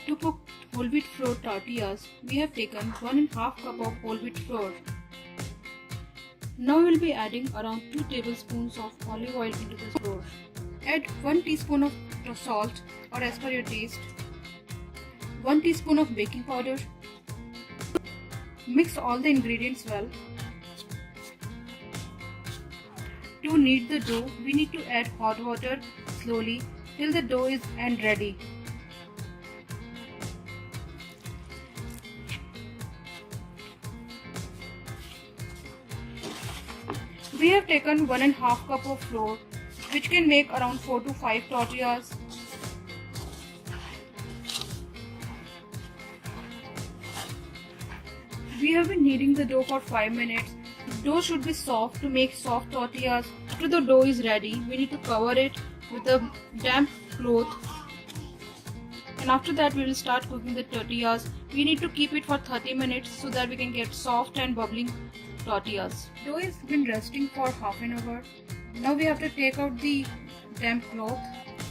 To cook whole wheat flour tortillas, we have taken 1½ cup of whole wheat flour. Now we will be adding around 2 tablespoons of olive oil into this flour. Add 1 teaspoon of salt or as per your taste, 1 teaspoon of baking powder. Mix all the ingredients well. To knead the dough, we need to add hot water slowly till the dough is ready. We have taken 1½ cup of flour, which can make around 4 to 5 tortillas. We have been kneading the dough for 5 minutes. The dough should be soft to make soft tortillas. After the dough is ready, we need to cover it with a damp cloth. And after that, we will start cooking the tortillas. We need to keep it for 30 minutes so that we can get soft and bubbling tortillas. Dough has been resting for half an hour. Now we have to take out the damp cloth.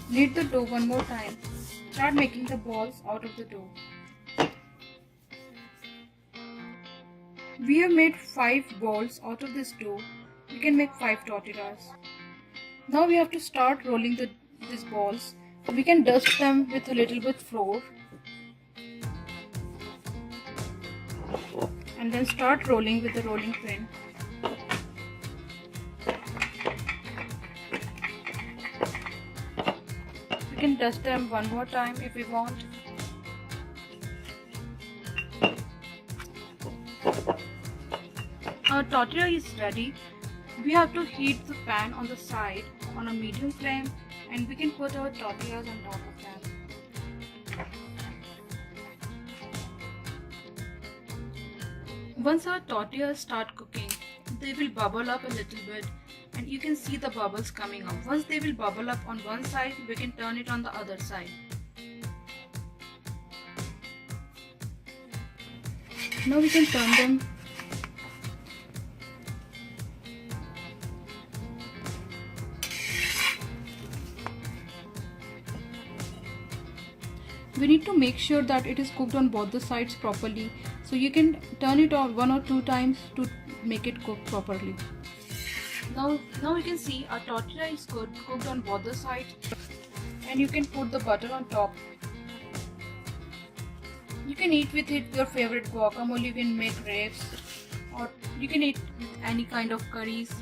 Knead the dough one more time. Start making the balls out of the dough. We have made 5 balls out of this dough. We can make 5 tortillas. Now we have to start rolling these balls. We can dust them with a little bit flour. And then start rolling with the rolling pin. We can dust them one more time if we want. Our tortilla is ready. We have to heat the pan on the side on a medium flame, and we can put our tortillas on top of them. Once our tortillas start cooking, they will bubble up a little bit, and you can see the bubbles coming up. Once they will bubble up on one side, we can turn it on the other side. Now we can turn them. We need to make sure that it is cooked on both the sides properly. So you can turn it on 1 or 2 times to make it cook properly. Now you can see our tortilla is cooked on both the sides, and you can put the butter on top. You can eat with it your favorite guacamole. You can make wraps, or you can eat with any kind of curries.